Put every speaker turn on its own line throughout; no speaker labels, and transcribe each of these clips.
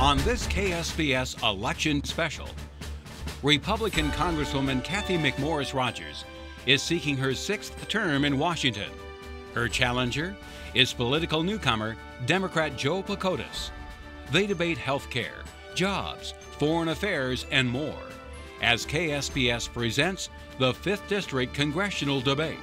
On this KSBS election special, Republican Congresswoman Cathy McMorris Rodgers is seeking her 6th term in Washington. Her challenger is political newcomer Democrat Joe Pakotas. They debate health care, jobs, foreign affairs, and more as KSBS presents the 5th District Congressional Debate.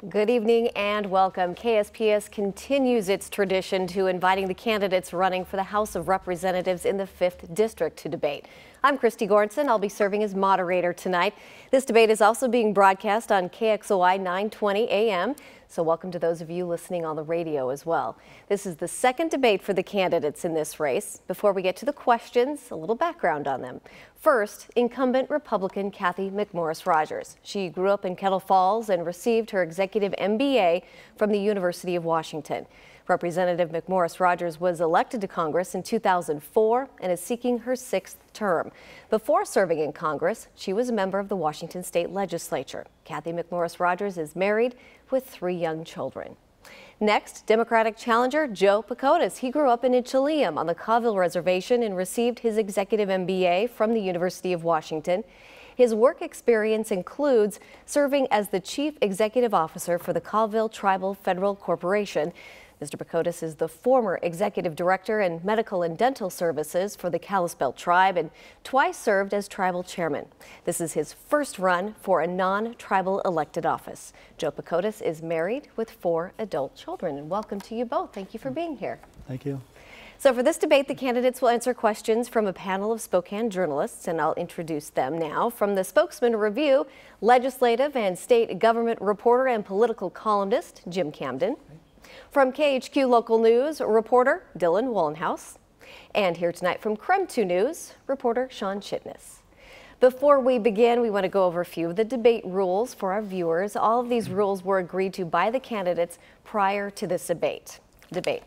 Good evening and welcome. KSPS continues its tradition to inviting the candidates running for the House of Representatives in the 5th District to debate. I'm Christy Goranson. I'll be serving as moderator tonight. This debate is also being broadcast on KXOI 920 AM, so welcome to those of you listening on the radio as well. This is the second debate for the candidates in this race. Before we get to the questions, a little background on them. First, incumbent Republican Cathy McMorris Rodgers. She grew up in Kettle Falls and received her executive MBA from the University of Washington. Representative McMorris Rodgers was elected to Congress in 2004 and is seeking her 6th term. Before serving in Congress, she was a member of the Washington State Legislature. Cathy McMorris Rodgers is married with 3 young children. Next, Democratic challenger Joe Pakotas. He grew up in Itchellium on the Colville Reservation and received his executive MBA from the University of Washington. His work experience includes serving as the Chief Executive Officer for the Colville Tribal Federal Corporation. Mr. Pakotas is the former executive director in medical and dental services for the Kalispel tribe and twice served as tribal chairman. This is his first run for a non-tribal elected office. Joe Pakotas is married with 4 adult children. And welcome to you both. Thank you for being here.
Thank you.
So for this debate, the candidates will answer questions from a panel of Spokane journalists, and I'll introduce them now. From the Spokesman Review, legislative and state government reporter and political columnist Jim Camden. From KHQ Local News, reporter Dylan Wallenhouse. And here tonight from KREM 2 News, reporter Sean Chitness. Before we begin, we want to go over a few of the debate rules for our viewers. All of these rules were agreed to by the candidates prior to this debate.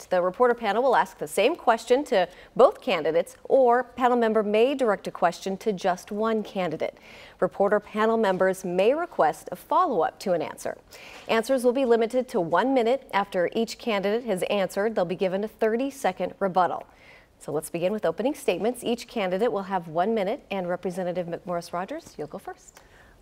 The reporter panel will ask the same question to both candidates, or panel member may direct a question to just one candidate. Reporter panel members may request a follow-up to an answer. Answers will be limited to 1 minute. After each candidate has answered, they'll be given a 30-second rebuttal. So let's begin with opening statements. Each candidate will have 1 minute, and Representative McMorris Rodgers, you'll go first.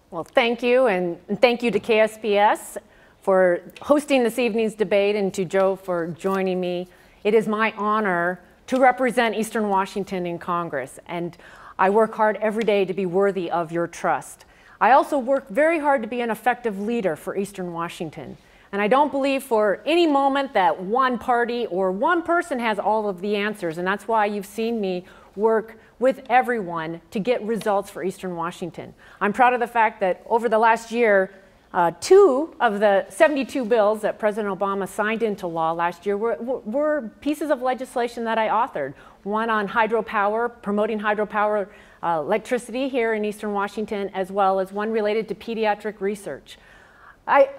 Well, thank you, and thank you to KSPS for hosting this evening's debate, and to Joe for joining me. It is my honor to represent Eastern Washington in Congress, and I work hard every day to be worthy of your trust. I also work very hard to be an effective leader for Eastern Washington, and I don't believe for any moment that one party or one person has all of the answers, and that's why you've seen me work with everyone to get results for Eastern Washington. I'm proud of the fact that over the last year, 2 of the 72 bills that President Obama signed into law last year were pieces of legislation that I authored. One on hydropower, promoting hydropower electricity here in Eastern Washington, as well as one related to pediatric research.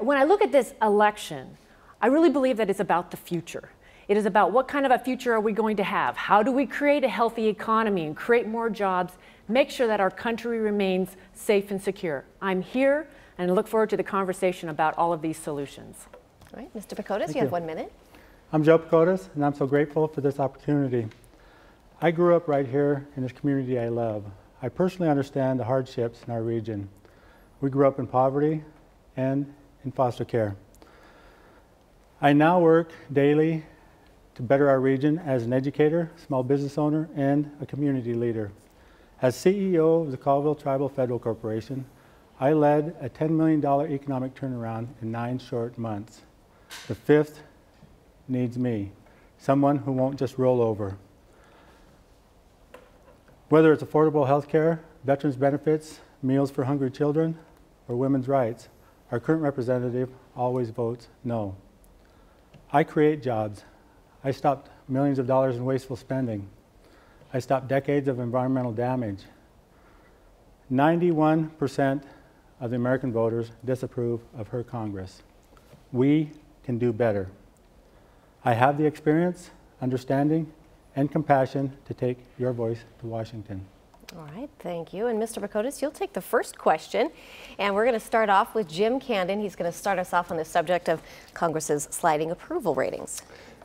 When I look at this election, I really believe that it's about the future. It is about what kind of a future are we going to have? How do we create a healthy economy and create more jobs, make sure that our country remains safe and secure? I'm here and look forward to the conversation about all of these solutions.
All right, Mr. Pakotas, you have 1 minute.
I'm Joe Pakotas, and I'm so grateful for this opportunity. I grew up right here in this community I love. I personally understand the hardships in our region. We grew up in poverty and in foster care. I now work daily to better our region as an educator, small business owner, and a community leader. As CEO of the Colville Tribal Federal Corporation, I led a $10 million economic turnaround in 9 short months. The 5th needs me, someone who won't just roll over. Whether it's affordable health care, veterans benefits, meals for hungry children, or women's rights, our current representative always votes no. I create jobs. I stopped millions of dollars in wasteful spending. I stopped decades of environmental damage. 91% of the American voters disapprove of her Congress. We can do better. I have the experience, understanding, and compassion to take your voice to Washington.
All right, thank you. And Mr. Bacotas, you'll take the first question. And we're going to start off with Jim Candon. He's going to start us off on the subject of Congress's sliding approval ratings.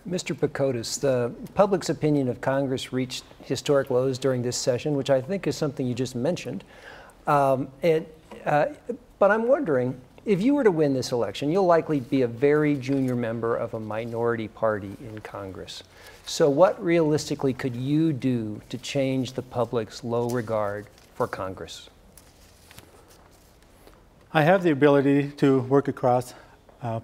Mr. Bacotas, the public's opinion of Congress reached historic lows during this session, which I think is something you just mentioned. But I'm wondering, if you were to win this election, you'll likely be a very junior member of a minority party in Congress. So what realistically could you do to change the public's low regard for Congress?
I have the ability to work across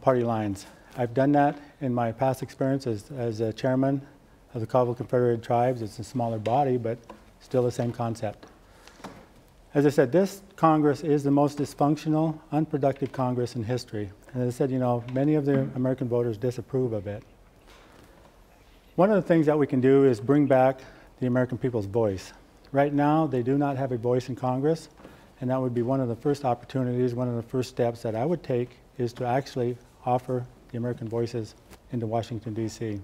party lines. I've done that in my past experience as a chairman of the Colville Confederated Tribes. It's a smaller body, but still the same concept. As I said, this Congress is the most dysfunctional, unproductive Congress in history. And as I said, you know, many of the American voters disapprove of it. One of the things that we can do is bring back the American people's voice. Right now, they do not have a voice in Congress, and that would be one of the first opportunities, one of the first steps that I would take is to actually offer the American voices into Washington, D.C.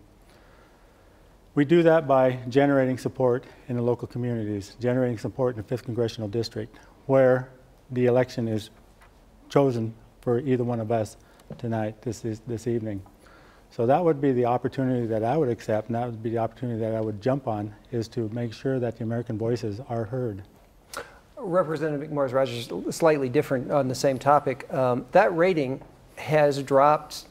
We do that by generating support in the local communities, generating support in the 5th Congressional District, where the election is chosen for either one of us tonight, this evening. So that would be the opportunity that I would accept, and that would be the opportunity that I would jump on, is to make sure that the American voices are heard.
Representative McMorris-Rodgers, slightly different on the same topic. That rating has dropped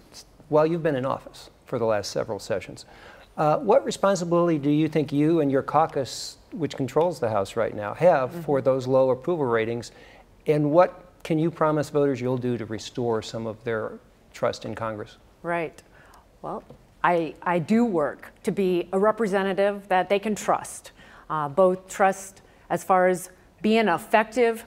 while you've been in office for the last several sessions. What responsibility do you think you and your caucus, which controls the House right now, have for those low approval ratings? And what can you promise voters you'll do to restore some of their trust in Congress?
Right. Well, I do work to be a representative that they can trust, both trust as far as being an effective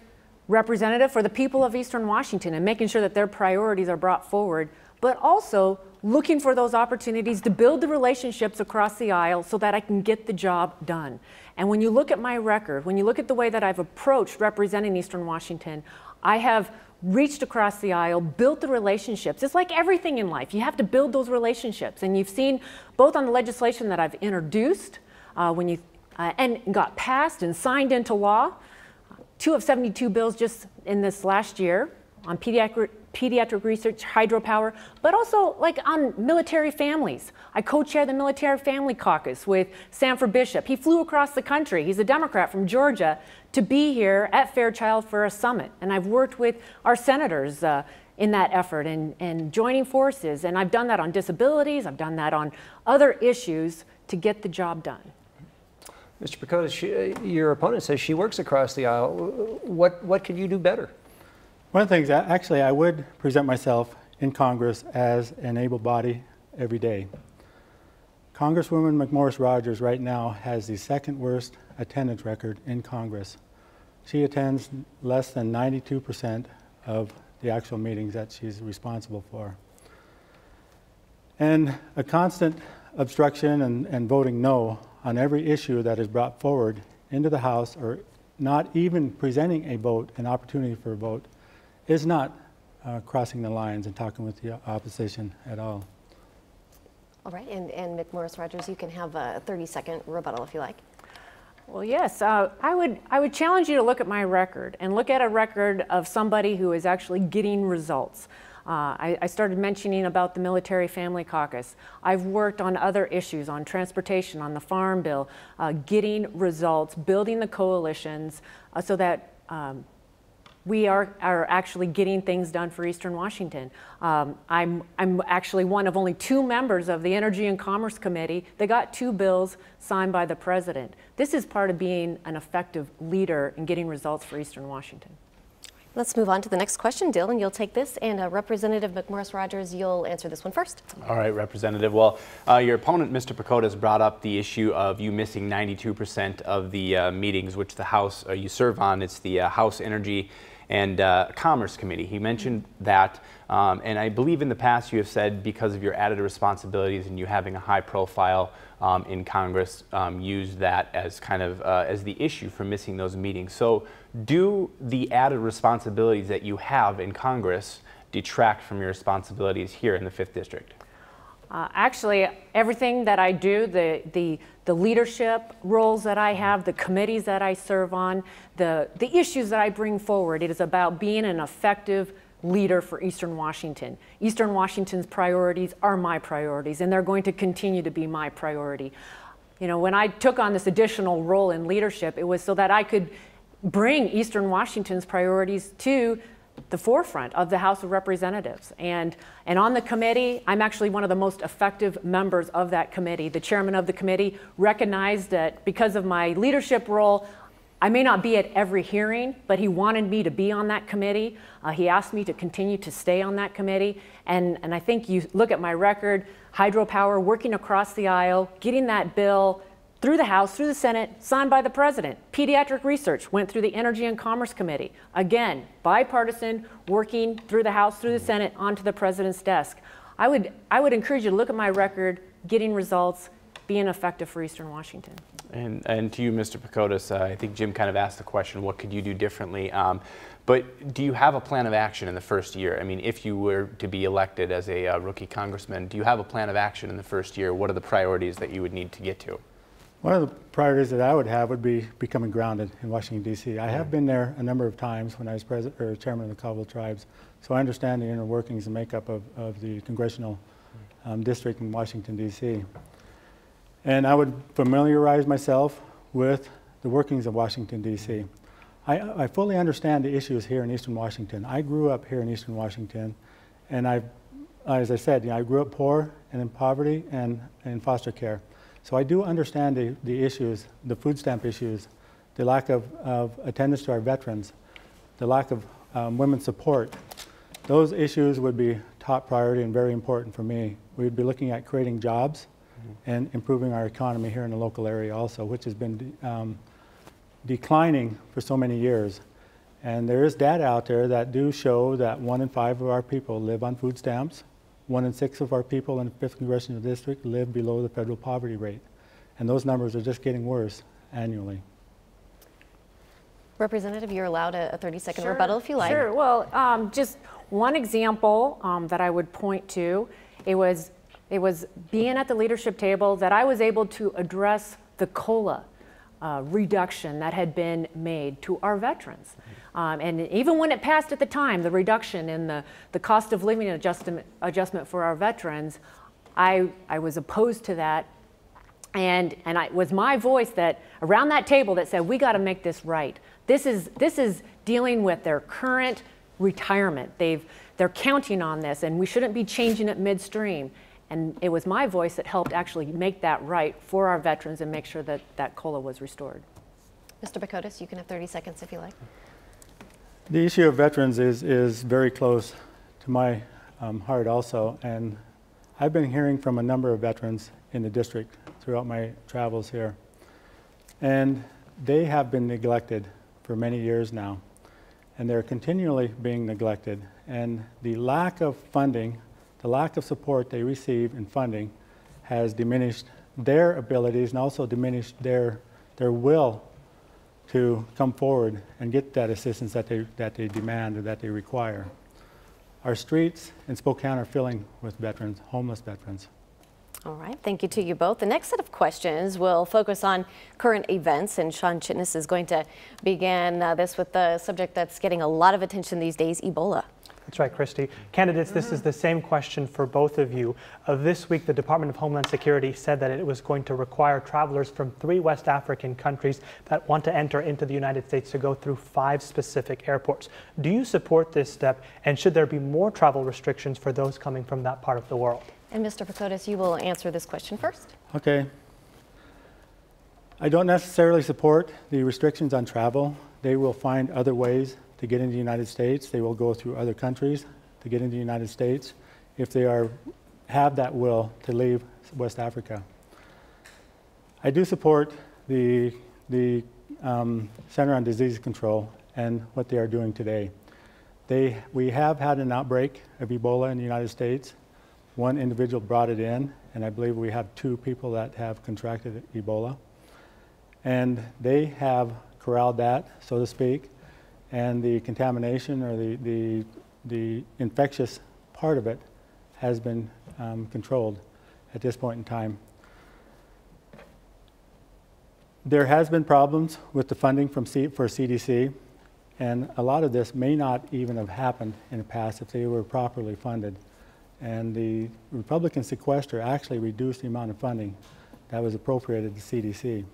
representative for the people of Eastern Washington and making sure that their priorities are brought forward, but also looking for those opportunities to build the relationships across the aisle so that I can get the job done. And when you look at my record, when you look at the way that I've approached representing Eastern Washington, I have reached across the aisle, built the relationships. It's like everything in life. You have to build those relationships. And you've seen both on the legislation that I've introduced and got passed and signed into law, 2 of 72 bills just in this last year on pediatric research, hydropower, but also like on military families. I co-chair the Military Family Caucus with Sanford Bishop. He flew across the country. He's a Democrat from Georgia to be here at Fairchild for a summit. And I've worked with our senators in that effort and joining forces. And I've done that on disabilities. I've done that on other issues to get the job done.
Mr. Bacotas, your opponent says she works across the aisle. What could you do better?
One of the things, actually, I would present myself in Congress as an able body every day. Congresswoman McMorris-Rodgers right now has the 2nd worst attendance record in Congress. She attends less than 92% of the actual meetings that she's responsible for. And a constant obstruction and voting no on every issue that is brought forward into the House, or not even presenting a vote, an opportunity for a vote, is not crossing the lines and talking with the opposition at all.
All right, and McMorris-Rodgers, you can have a 30-second rebuttal if you like.
Well, yes, I would challenge you to look at my record and look at a record of somebody who is actually getting results. I started mentioning about the Military Family Caucus. I've worked on other issues, on transportation, on the Farm Bill, getting results, building the coalitions so that we are actually getting things done for Eastern Washington. I'm actually one of only 2 members of the Energy and Commerce Committee that got 2 bills signed by the President. This is part of being an effective leader in getting results for Eastern Washington.
Let's move on to the next question. Dylan, you'll take this, and Representative McMorris-Rodgers, you'll answer this one first.
All right, Representative. Well, your opponent, Mr. Bacotas, brought up the issue of you missing 92% of the meetings which the House you serve on. It's the House Energy and Commerce Committee. He mentioned that, and I believe in the past you have said because of your added responsibilities and you having a high profile in Congress, used that as kind of as the issue for missing those meetings. So do the added responsibilities that you have in Congress detract from your responsibilities here in the 5th District?
Actually, everything that I do, the leadership roles that I have, the committees that I serve on, the issues that I bring forward, it is about being an effective leader for Eastern Washington. Eastern Washington's priorities are my priorities, and they're going to continue to be my priority. You know, when I took on this additional role in leadership, it was so that I could bring Eastern Washington's priorities to the forefront of the House of Representatives. And on the committee, I'm actually one of the most effective members of that committee. The chairman of the committee recognized that because of my leadership role, I may not be at every hearing, but he wanted me to be on that committee. He asked me to continue to stay on that committee. And I think you look at my record, hydropower, working across the aisle, getting that bill through the House, through the Senate, signed by the President. Pediatric research went through the Energy and Commerce Committee. Again, bipartisan, working through the House, through the Senate, onto the President's desk. I would encourage you to look at my record, getting results, being effective for Eastern Washington.
And to you, Mr. Pacotis, I think Jim kind of asked the question, what could you do differently? But do you have a plan of action in the first year? I mean, if you were to be elected as a rookie congressman, do you have a plan of action in the first year? What are the priorities that you would need to get to?
One of the priorities that I would have would be becoming grounded in Washington, D.C. I have been there a number of times when I was chairman of the Colville Tribes, so I understand the inner workings and makeup of the congressional district in Washington, D.C. And I would familiarize myself with the workings of Washington, D.C. I fully understand the issues here in Eastern Washington. I grew up here in Eastern Washington, and as I said, you know, I grew up poor and in poverty and in foster care. So I do understand the issues, the food stamp issues, the lack of attendance to our veterans, the lack of women's support. Those issues would be top priority and very important for me. We'd be looking at creating jobs and improving our economy here in the local area also, which has been declining for so many years. And there is data out there that do show that 1 in 5 of our people live on food stamps. 1 in 6 of our people in the 5th Congressional District live below the federal poverty rate. And those numbers are just getting worse annually.
Representative, you're allowed a 30-second rebuttal if you like.
Sure. Well, just one example that I would point to, it was being at the leadership table that I was able to address the COLA reduction that had been made to our veterans. And even when it passed at the time, the reduction in the cost of living adjustment for our veterans, I was opposed to that. And it was my voice that around that table that said, we got to make this right. This is dealing with their current retirement. They're counting on this, and we shouldn't be changing it midstream. And it was my voice that helped actually make that right for our veterans and make sure that that COLA was restored.
Mr. Pacotis, you can have 30 seconds if you like.
The issue of veterans is very close to my heart also, and I've been hearing from a number of veterans in the district throughout my travels here, and they have been neglected for many years now, and they're continually being neglected, and the lack of funding, the lack of support they receive in funding has diminished their abilities and also diminished their will to come forward and get that assistance that they demand or that they require. Our streets in Spokane are filling with veterans, homeless veterans.
All right, thank you to you both. The next set of questions will focus on current events, and Sean Chitnis is going to begin this with the subject that's getting a lot of attention these days, Ebola.
That's right, Christy. Candidates, this is the same question for both of you. This week, the Department of Homeland Security said that it was going to require travelers from 3 West African countries that want to enter into the United States to go through 5 specific airports. Do you support this step, and should there be more travel restrictions for those coming from that part of the world?
And Mr. Pacotis, you will answer this question first.
Okay. I don't necessarily support the restrictions on travel. They will find other ways to get into the United States. They will go through other countries to get into the United States if they have that will to leave West Africa. I do support the Center on Disease Control and what they are doing today. We have had an outbreak of Ebola in the United States. 1 individual brought it in, and I believe we have 2 people that have contracted Ebola. And they have corralled that, so to speak, and the contamination or the infectious part of it has been controlled. at this point in time. There has been problems with the funding for CDC, and a lot of this may not even have happened in the past if they were properly funded. And the Republican sequester actually reduced the amount of funding that was appropriated to CDC.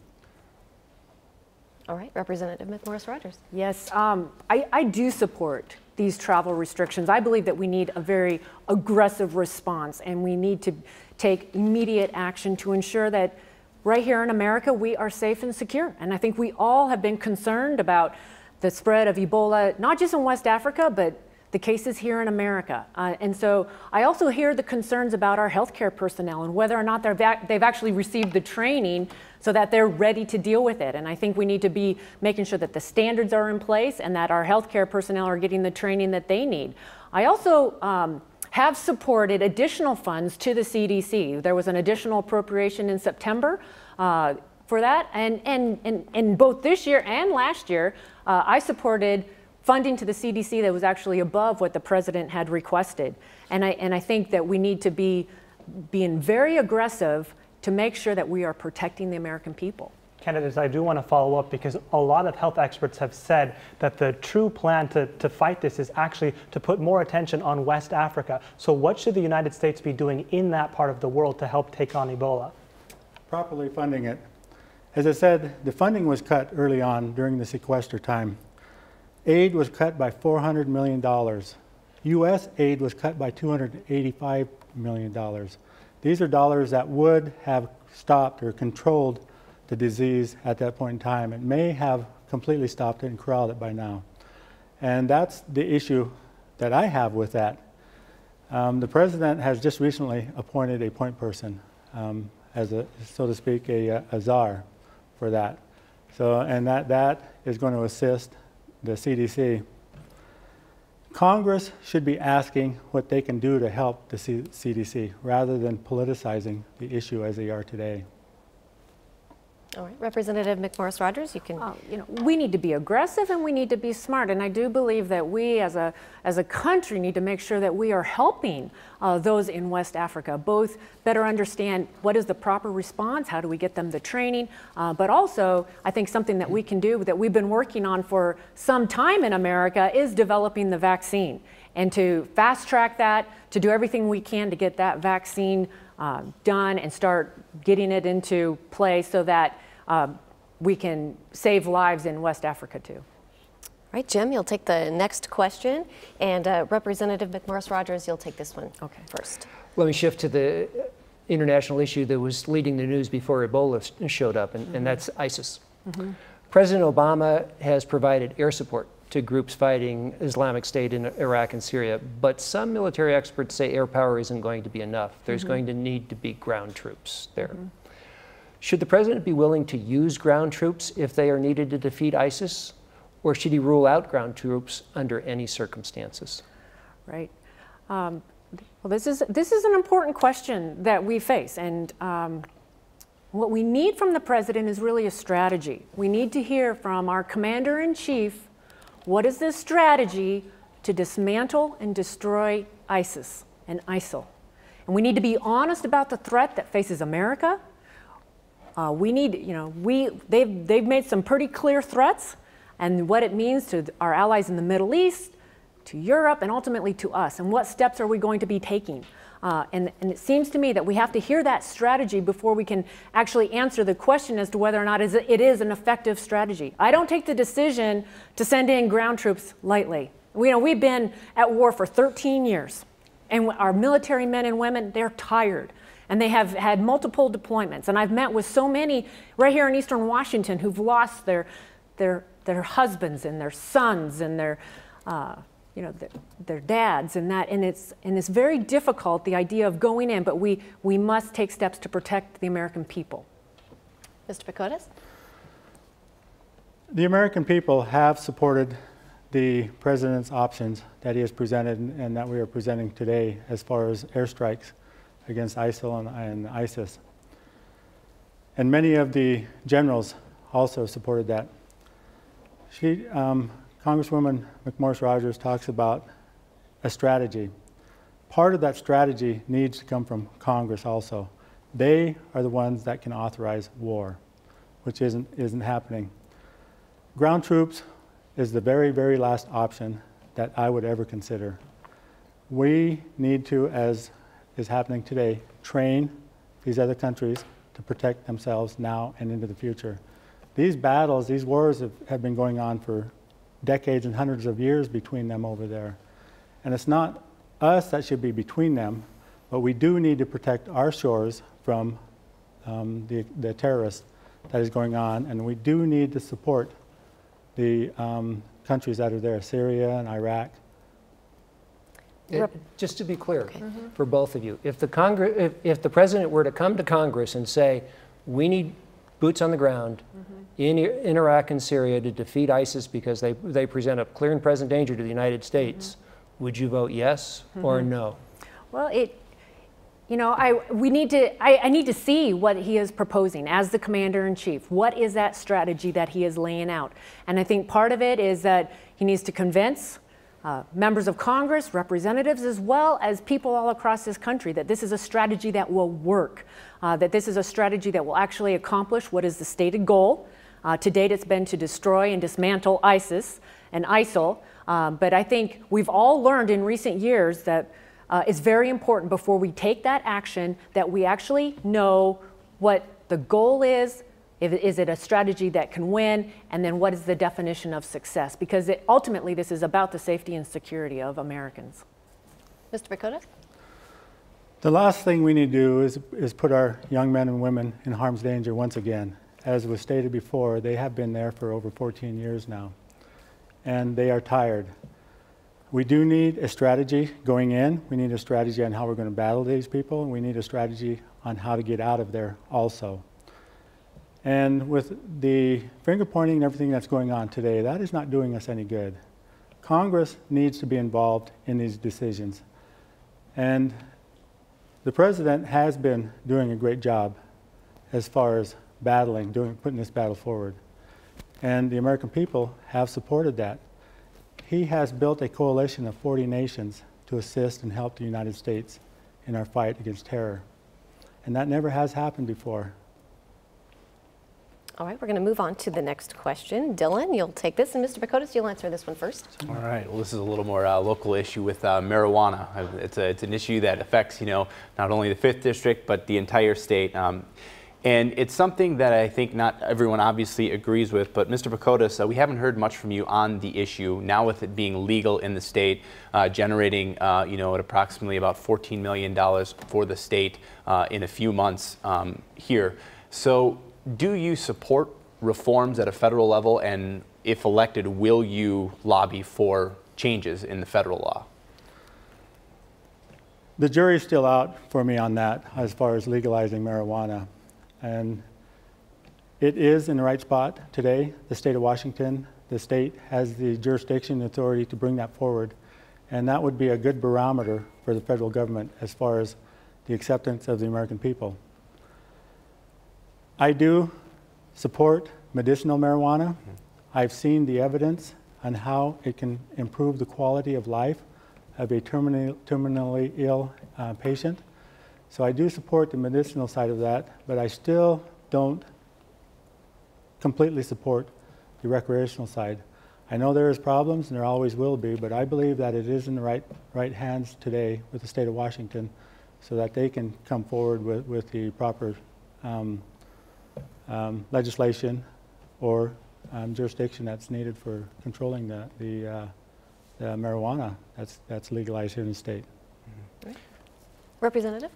All right, Representative McMorris-Rodgers.
Yes, I do support these travel restrictions. I believe that we need a very aggressive response, and we need to take immediate action to ensure that right here in America we are safe and secure. And I think we all have been concerned about the spread of Ebola, not just in West Africa, but the cases here in America. And so I also hear the concerns about our healthcare personnel and whether or not they've actually received the training so that they're ready to deal with it. And I think we need to be making sure that the standards are in place and that our healthcare personnel are getting the training that they need. I also have supported additional funds to the CDC. There was an additional appropriation in September for that. And both this year and last year, I supported funding to the CDC that was actually above what the president had requested. And I think that we need to be being very aggressive to make sure that we are protecting the American people.
Candidates, I do want to follow up because a lot of health experts have said that the true plan to fight this is actually to put more attention on West Africa. So what should the United States be doing in that part of the world to help take on Ebola?
Properly funding it. As I said, the funding was cut early on during the sequester time. Aid was cut by $400 million. U.S. aid was cut by $285 million. These are dollars that would have stopped or controlled the disease at that point in time. It may have completely stopped it and corralled it by now. And that's the issue that I have with that. The president has just recently appointed a point person as a, so to speak, a czar for that. So, and that is going to assist the CDC. Congress should be asking what they can do to help the CDC rather than politicizing the issue as they are today.
All right, Representative McMorris-Rodgers, you can.
You know, we need to be aggressive and we need to be smart, and I do believe that we, as a country, need to make sure that we are helping those in West Africa, both better understand what is the proper response, how do we get them the training, but also I think something that we can do that we've been working on for some time in America is developing the vaccine, and to fast track that, to do everything we can to get that vaccine done and start getting it into play so that we can save lives in West Africa too.
All right, Jim, you'll take the next question, and Representative McMorris-Rodgers, you'll take this one first.
Let me shift to the international issue that was leading the news before Ebola showed up, and that's ISIS. President Obama has provided air support to groups fighting Islamic State in Iraq and Syria, but some military experts say air power isn't going to be enough. There's going to need to be ground troops there. Should the president be willing to use ground troops if they are needed to defeat ISIS, or should he rule out ground troops under any circumstances?
Right. Well, this is an important question that we face, and what we need from the president is really a strategy. We need to hear from our commander-in-chief, what is the strategy to dismantle and destroy ISIS and ISIL? And we need to be honest about the threat that faces America. We need, you know, they've made some pretty clear threats and what it means to our allies in the Middle East, to Europe, and ultimately to us. And what steps are we going to be taking? And it seems to me that we have to hear that strategy before we can actually answer the question as to whether or not it is an effective strategy. I don't take the decision to send in ground troops lightly. You know, we've been at war for 13 years, and our military men and women, they're tired. And they have had multiple deployments. And I've met with so many right here in Eastern Washington who've lost their husbands and their sons and their dads and that, and it's very difficult, the idea of going in, but we must take steps to protect the American people.
Mr. Pakotas?
The American people have supported the president's options that he has presented and that we are presenting today as far as airstrikes against ISIL and ISIS. And many of the generals also supported that. Congresswoman McMorris-Rodgers talks about a strategy. Part of that strategy needs to come from Congress also. They are the ones that can authorize war, which isn't happening. Ground troops is the very, very last option that I would ever consider. We need to, as is happening today, train these other countries to protect themselves now and into the future. These battles, these wars have been going on for decades and hundreds of years between them over there. And it's not us that should be between them, but we do need to protect our shores from the terrorists that is going on, and we do need to support the countries that are there, Syria and Iraq.
Just to be clear, for both of you, if the president were to come to Congress and say, we need boots on the ground in Iraq and Syria to defeat ISIS because they present a clear and present danger to the United States, would you vote yes or no?
Well, I need to see what he is proposing as the commander-in-chief. What is that strategy that he is laying out? And I think part of it is that he needs to convince members of Congress, representatives, as well as people all across this country that this is a strategy that will work, that this is a strategy that will actually accomplish what is the stated goal. To date, it's been to destroy and dismantle ISIS and ISIL, but I think we've all learned in recent years that it's very important before we take that action that we actually know what the goal is. Is it a strategy that can win? And then what is the definition of success? Because ultimately this is about the safety and security of Americans.
Mr. Pacoda?
The last thing we need to do is put our young men and women in harm's danger once again. As was stated before, they have been there for over 14 years now, and they are tired. We do need a strategy going in. We need a strategy on how we're going to battle these people, and we need a strategy on how to get out of there also. And with the finger pointing and everything that's going on today, that is not doing us any good. Congress needs to be involved in these decisions. And the president has been doing a great job as far as battling, putting this battle forward. And the American people have supported that. He has built a coalition of 40 nations to assist and help the United States in our fight against terror. And that never has happened before.
All right, we're going to move on to the next question. Dylan, you'll take this, and Mr. Pacoda, you'll answer this one first.
All right. Well, this is a little more local issue with marijuana. It's an issue that affects, not only the 5th District, but the entire state. And it's something that I think not everyone obviously agrees with, but Mr. Pacoda, we haven't heard much from you on the issue. Now with it being legal in the state, generating, at approximately about $14 million for the state in a few months here. So do you support reforms at a federal level, and if elected, will you lobby for changes in the federal law?
The jury's still out for me on that as far as legalizing marijuana. And it is in the right spot today. The state of Washington, the state has the jurisdiction and authority to bring that forward. And that would be a good barometer for the federal government as far as the acceptance of the American people. I do support medicinal marijuana. I've seen the evidence on how it can improve the quality of life of a terminally ill patient. So I do support the medicinal side of that, but I still don't completely support the recreational side. I know there is problems, and there always will be, but I believe that it is in the right hands today with the state of Washington so that they can come forward with the proper legislation or jurisdiction that's needed for controlling the marijuana that's legalized here in the state.
Right. Representative?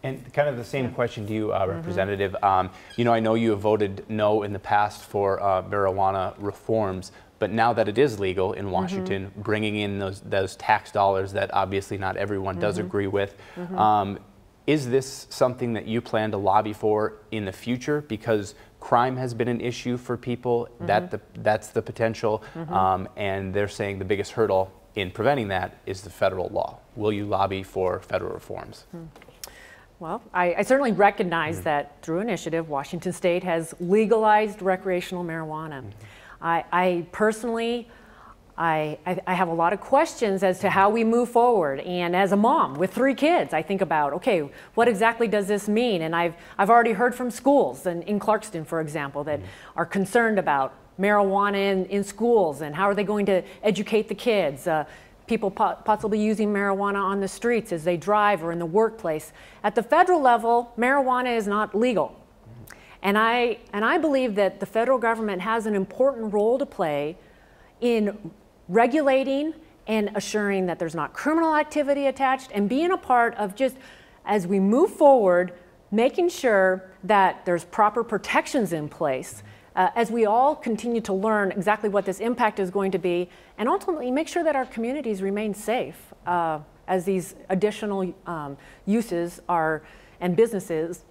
And kind of the same question to you, Representative. I know you have voted no in the past for marijuana reforms, but now that it is legal in Washington, bringing in those tax dollars that obviously not everyone does agree with, is this something that you plan to lobby for in the future? Because crime has been an issue for people, that's the potential, and they're saying the biggest hurdle in preventing that is the federal law. Will you lobby for federal reforms?
Well, I certainly recognize that through initiative, Washington State has legalized recreational marijuana. I personally I have a lot of questions as to how we move forward. And as a mom with 3 kids, I think about, okay, what exactly does this mean? And I've already heard from schools in Clarkston, for example, that are concerned about marijuana in schools and how are they going to educate the kids. People possibly using marijuana on the streets as they drive or in the workplace. At the federal level, marijuana is not legal. And I believe that the federal government has an important role to play in regulating and assuring that there's not criminal activity attached, and being a part of, just as we move forward, making sure that there's proper protections in place as we all continue to learn exactly what this impact is going to be, and ultimately make sure that our communities remain safe as these additional uses and businesses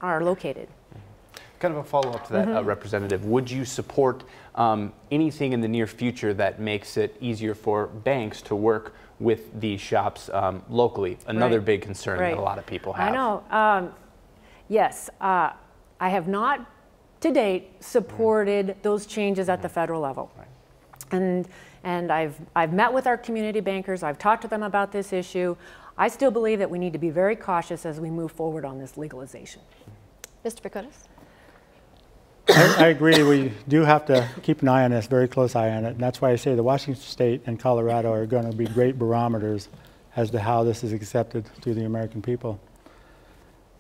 are located.
Kind of a follow-up to that, Representative. Would you support anything in the near future that makes it easier for banks to work with these shops locally? Another big concern that a lot of people have.
I know. Yes, I have not to date supported those changes at the federal level. And I've met with our community bankers. I've talked to them about this issue. I still believe that we need to be very cautious as we move forward on this legalization.
Mr. Pacotis?
I agree. We do have to keep an eye on this, very close eye on it. And that's why I say the Washington State and Colorado are going to be great barometers as to how this is accepted through the American people.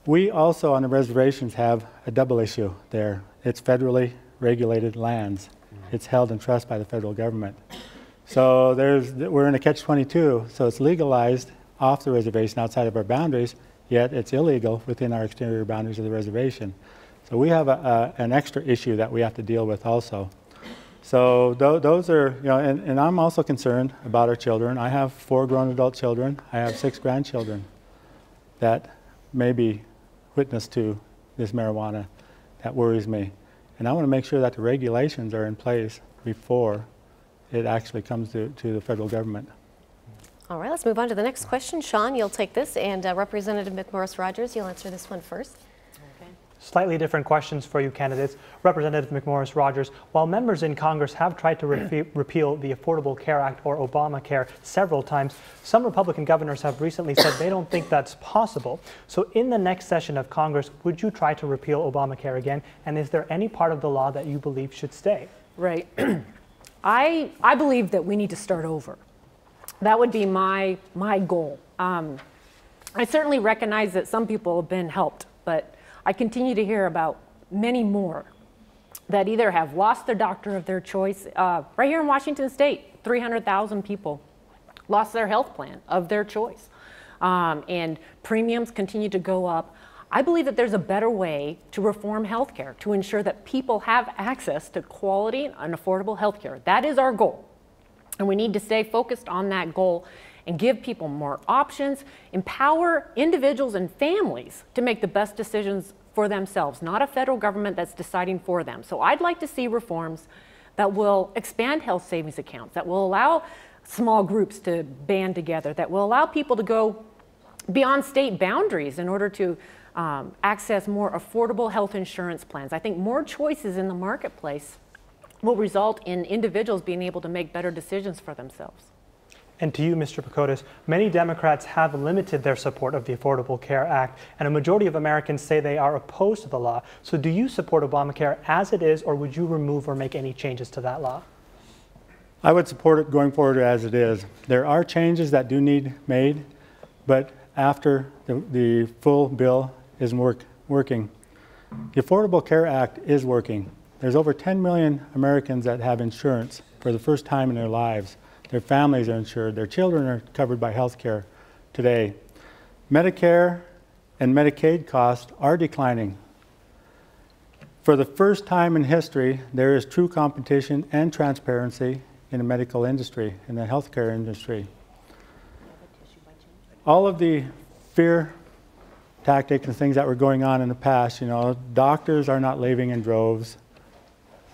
We also on the reservations have a double issue there. It's federally regulated lands. It's held in trust by the federal government. So we're in a catch-22. So it's legalized off the reservation outside of our boundaries, yet it's illegal within our exterior boundaries of the reservation. So we have an extra issue that we have to deal with also. So those are, and I'm also concerned about our children. I have 4 grown adult children. I have 6 grandchildren that may be witness to this marijuana. That worries me. And I want to make sure that the regulations are in place before it actually comes to the federal government.
All right, let's move on to the next question. Sean, you'll take this, and Representative McMorris-Rodgers, you'll answer this one first.
Slightly different questions for you candidates. Representative McMorris-Rodgers, while members in Congress have tried to repeal the Affordable Care Act or Obamacare several times, some Republican governors have recently said they don't think that's possible. So in the next session of Congress, would you try to repeal Obamacare again? And is there any part of the law that you believe should stay?
Right. I believe that we need to start over. That would be my goal. I certainly recognize that some people have been helped, but I continue to hear about many more that either have lost their doctor of their choice. Right here in Washington State, 300,000 people lost their health plan of their choice. And premiums continue to go up. I believe that there's a better way to reform healthcare to ensure that people have access to quality and affordable healthcare. That is our goal. And we need to stay focused on that goal and give people more options, empower individuals and families to make the best decisions for themselves, not a federal government that's deciding for them. So I'd like to see reforms that will expand health savings accounts, that will allow small groups to band together, that will allow people to go beyond state boundaries in order to access more affordable health insurance plans. I think more choices in the marketplace will result in individuals being able to make better decisions for themselves.
And to you, Mr. Pacotis, many Democrats have limited their support of the Affordable Care Act, and a majority of Americans say they are opposed to the law. So do you support Obamacare as it is, or would you remove or make any changes to that law?
I would support it going forward as it is. There are changes that do need made, but after the full bill is working. The Affordable Care Act is working. There's over 10 million Americans that have insurance for the first time in their lives. Their families are insured. Their children are covered by health care today. Medicare and Medicaid costs are declining. For the first time in history, there is true competition and transparency in the medical industry, in the healthcare industry. All of the fear tactics and things that were going on in the past, doctors are not leaving in droves.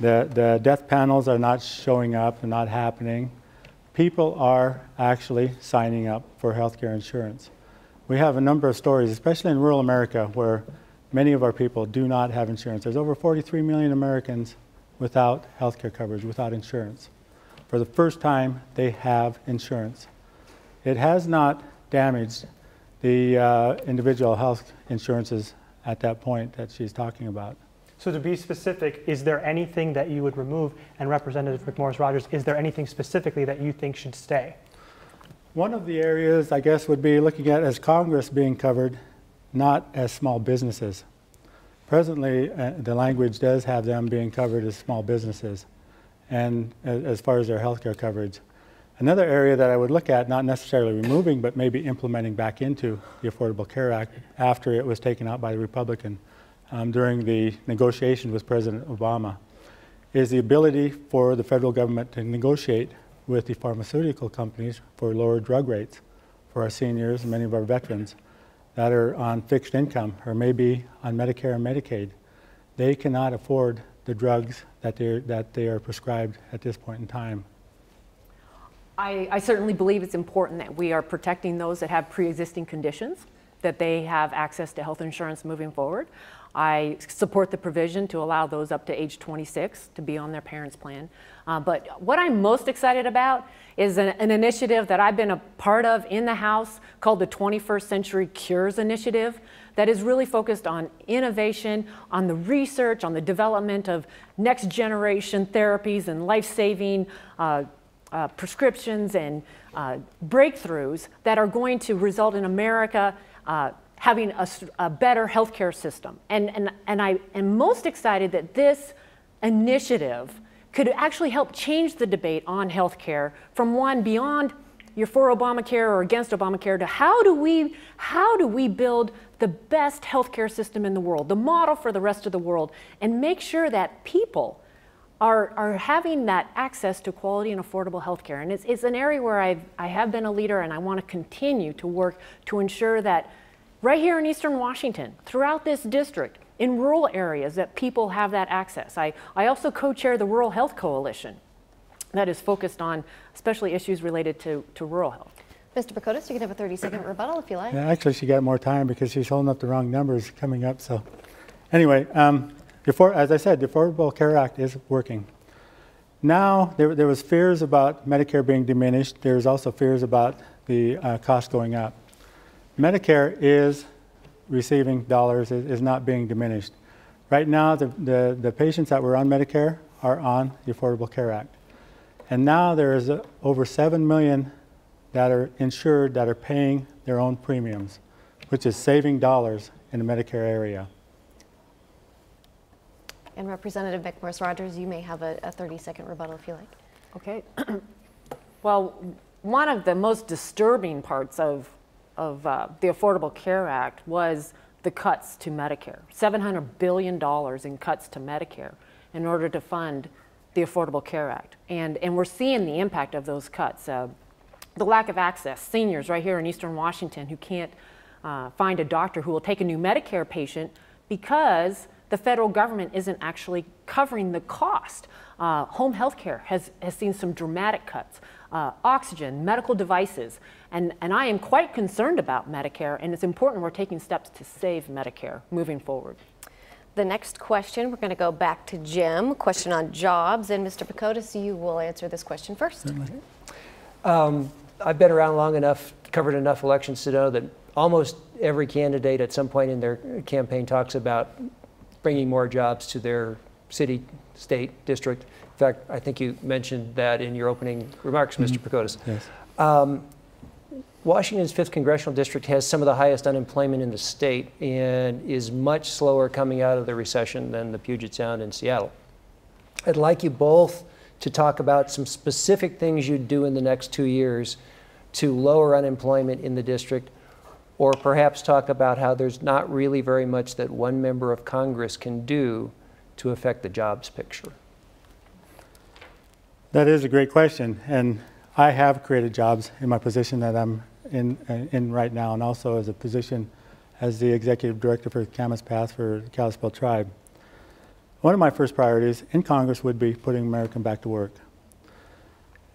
The death panels are not showing up and not happening. People are actually signing up for healthcare insurance. We have a number of stories, especially in rural America, where many of our people do not have insurance. There's over 43 million Americans without healthcare coverage, without insurance. for the first time, they have insurance. It has not damaged the individual health insurances at that point that she's talking about.
So to be specific, is there anything that you would remove? And Representative McMorris-Rodgers, is there anything specifically that you think should stay?
One of the areas, I guess, would be looking at as Congress being covered, not as small businesses. Presently, the language does have them being covered as small businesses, and as far as their health care coverage. Another area that I would look at, not necessarily removing, but maybe implementing back into the Affordable Care Act after it was taken out by the Republican during the negotiations with President Obama, is the ability for the federal government to negotiate with the pharmaceutical companies for lower drug rates for our seniors and many of our veterans that are on fixed income or maybe on Medicare and Medicaid. They cannot afford the drugs that they are prescribed at this point in time.
I certainly believe it's important that we are protecting those that have pre-existing conditions, that they have access to health insurance moving forward. I support the provision to allow those up to age 26 to be on their parents' plan. But what I'm most excited about is an initiative that I've been a part of in the House called the 21st Century Cures Initiative that is really focused on innovation, on the research, on the development of next generation therapies and life-saving prescriptions and breakthroughs that are going to result in America having a better healthcare system. And I am most excited that this initiative could actually help change the debate on healthcare from one beyond you're for Obamacare or against Obamacare to how do we build the best healthcare system in the world, the model for the rest of the world, and make sure that people are having that access to quality and affordable healthcare. And it's an area where I have been a leader, and I want to continue to work to ensure that right here in Eastern Washington, throughout this district, in rural areas, that people have that access. I also co-chair the Rural Health Coalition that is focused on especially issues related to rural health.
Mr. Pakotis, you can have a 30-second rebuttal if you like.
Yeah, actually, she got more time because she's holding up the wrong numbers coming up. So anyway, as I said, the Affordable Care Act is working. Now, there was fears about Medicare being diminished. There's also fears about the cost going up. Medicare is receiving dollars, is not being diminished. Right now, the patients that were on Medicare are on the Affordable Care Act. And now there is over 7 million that are insured that are paying their own premiums, which is saving dollars in the Medicare area.
And Representative McMorris-Rodgers, you may have a 30-second rebuttal if you like.
Okay. Well, one of the most disturbing parts of the Affordable Care Act was the cuts to Medicare. $700 billion in cuts to Medicare in order to fund the Affordable Care Act. And we're seeing the impact of those cuts. The lack of access, seniors right here in Eastern Washington who can't find a doctor who will take a new Medicare patient because the federal government isn't actually covering the cost. Home health care has seen some dramatic cuts. Oxygen, medical devices, and I am quite concerned about Medicare, and it's important we're taking steps to save Medicare moving forward.
The next question, we're going to go back to Jim. Question on jobs, and Mr. Pakotis, you will answer this question first.
I've been around long enough, covered enough elections to know that almost every candidate at some point in their campaign talks about bringing more jobs to their city, state, district. In fact, I think you mentioned that in your opening remarks, Mr. Pakotis.
Yes.
Washington's 5th Congressional District has some of the highest unemployment in the state and is much slower coming out of the recession than the Puget Sound and Seattle. I'd like you both to talk about some specific things you'd do in the next 2 years to lower unemployment in the district, or perhaps talk about how there's not really very much that one member of Congress can do to affect the jobs picture.
That is a great question, and I have created jobs in my position that I'm in right now, and also as a position as the executive director for Camas Pass for the Kalispel tribe. One of my first priorities in Congress would be putting American back to work.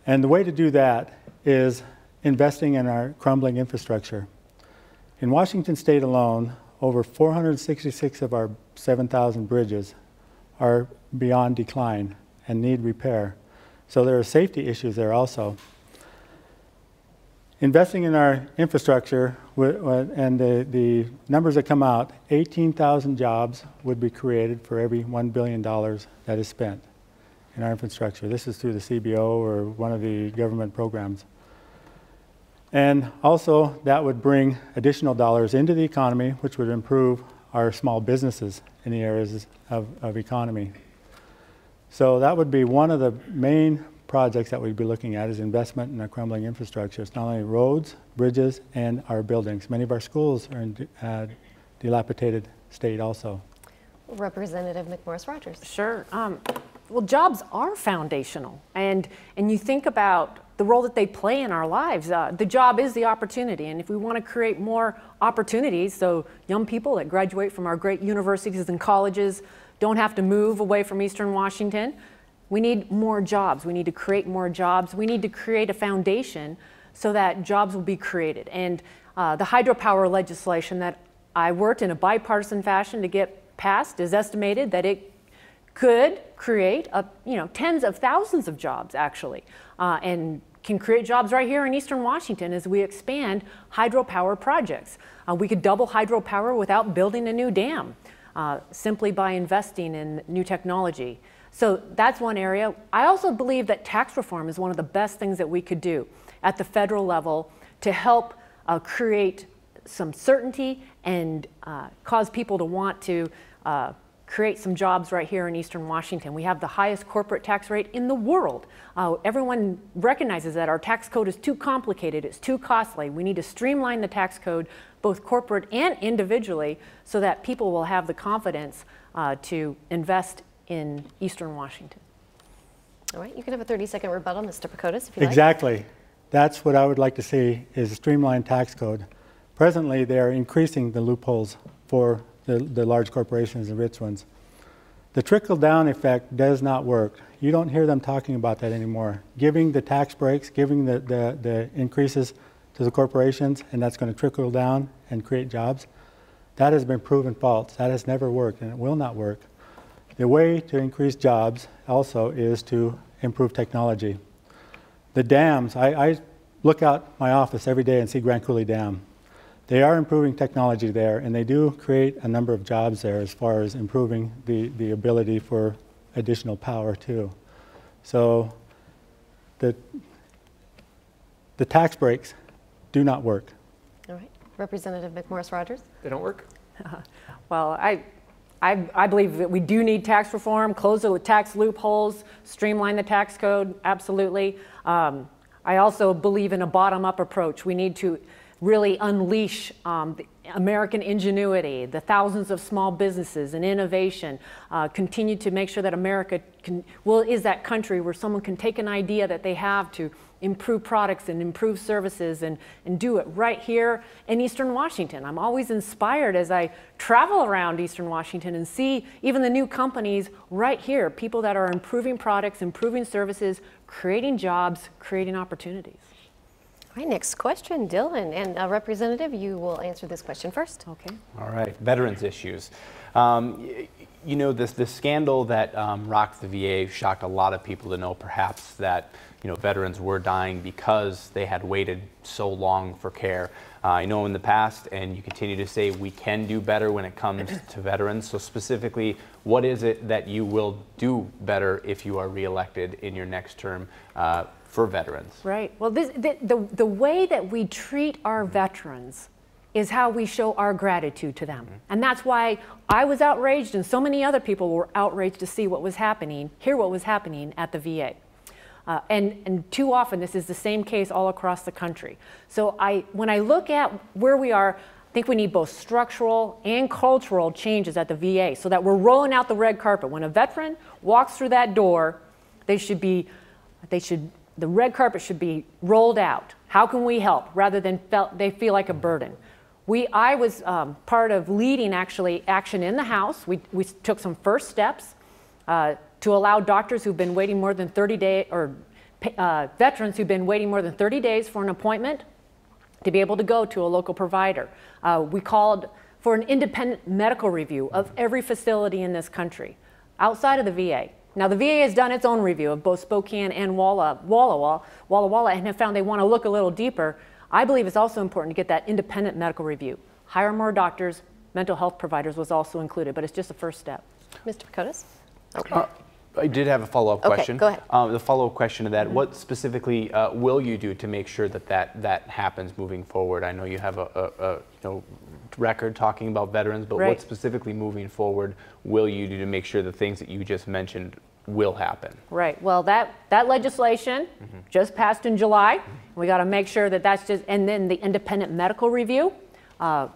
And the way to do that is investing in our crumbling infrastructure. In Washington state alone, over 466 of our 7,000 bridges are beyond decline and need repair. So there are safety issues there also. Investing in our infrastructure, and the numbers that come out, 18,000 jobs would be created for every $1 billion that is spent in our infrastructure. This is through the CBO or one of the government programs. And also that would bring additional dollars into the economy, which would improve our small businesses in the areas of economy. So that would be one of the main projects that we'd be looking at, is investment in our crumbling infrastructure. It's not only roads, bridges, and our buildings. Many of our schools are in dilapidated state also.
Representative McMorris-Rodgers.
Sure. Well, jobs are foundational, and you think about the role that they play in our lives. The job is the opportunity, and if we want to create more opportunities so young people that graduate from our great universities and colleges don't have to move away from Eastern Washington, we need more jobs. We need to create more jobs. We need to create a foundation so that jobs will be created. And the hydropower legislation that I worked in a bipartisan fashion to get passed is estimated that it could create tens of thousands of jobs, actually, and can create jobs right here in Eastern Washington as we expand hydropower projects. We could double hydropower without building a new dam, simply by investing in new technology. So that's one area. I also believe that tax reform is one of the best things that we could do at the federal level to help create some certainty and cause people to want to create some jobs right here in Eastern Washington. We have the highest corporate tax rate in the world. Everyone recognizes that our tax code is too complicated, it's too costly. We need to streamline the tax code, both corporate and individually, so that people will have the confidence to invest in Eastern Washington.
All right, you can have a 30-second rebuttal, Mr. Pacotis, if you like.
Exactly. That's what I would like to see, is a streamlined tax code. Presently, they are increasing the loopholes for the large corporations and rich ones. The trickle-down effect does not work. You don't hear them talking about that anymore. Giving the tax breaks, giving the increases to the corporations, and that's going to trickle down and create jobs, that has been proven false. That has never worked, and it will not work. The way to increase jobs also is to improve technology. The dams, I look out my office every day and see Grand Coulee Dam. They are improving technology there, and they do create a number of jobs there as far as improving the ability for additional power too. So the tax breaks do not work.
All right, Representative McMorris-Rodgers.
They don't work?
Well, I believe that we do need tax reform, close the tax loopholes, streamline the tax code, absolutely. I also believe in a bottom-up approach. We need to really unleash the American ingenuity, the thousands of small businesses and innovation, continue to make sure that America is that country where someone can take an idea that they have to improve products and improve services and do it right here in Eastern Washington. I'm always inspired as I travel around Eastern Washington and see even the new companies right here, people that are improving products, improving services, creating jobs, creating opportunities.
All right, next question, Dylan. And Representative, you will answer this question first.
Okay.
All right, veterans issues. You know, this scandal that rocked the VA shocked a lot of people to know perhaps that veterans were dying because they had waited so long for care. I know in the past, and you continue to say we can do better when it comes to veterans. So specifically, what is it that you will do better if you are reelected in your next term for veterans?
Right. Well, the way that we treat our veterans is how we show our gratitude to them. And that's why I was outraged, and so many other people were outraged to see what was happening, hear what was happening at the VA. And too often, this is the same case all across the country. So when I look at where we are, I think we need both structural and cultural changes at the VA so that we're rolling out the red carpet. When a veteran walks through that door, the red carpet should be rolled out. How can we help rather than they feel like a burden? I was part of leading actually action in the House. We took some first steps to allow doctors who've been waiting more than 30 days, or veterans who've been waiting more than 30 days for an appointment to be able to go to a local provider. We called for an independent medical review of every facility in this country, outside of the VA, Now, the VA has done its own review of both Spokane and Walla Walla and have found they want to look a little deeper. I believe it's also important to get that independent medical review. Hire more doctors, mental health providers was also included, but it's just a first step.
Mr. Pakotis? Okay.
I did have a follow-up
Okay,
question.
go ahead.
The follow-up question to that, what specifically will you do to make sure that happens moving forward? I know you have a record talking about veterans, but
Right.
what specifically moving forward will you do to make sure the things that you just mentioned will happen?
Right. Well, that legislation just passed in July. We got to make sure that that's just, and then the independent medical review.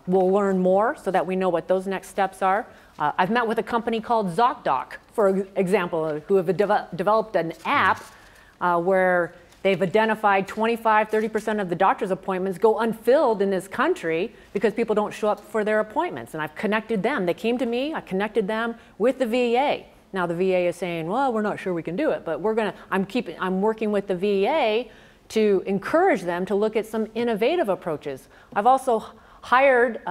We'll learn more so that we know what those next steps are. I've met with a company called ZocDoc, for example, who have developed an app where they've identified 25–30% of the doctor's appointments go unfilled in this country because people don't show up for their appointments. And I've connected them. They came to me. I connected them with the VA. Now the VA is saying, well, we're not sure we can do it, but I'm working with the VA to encourage them to look at some innovative approaches. I've also hired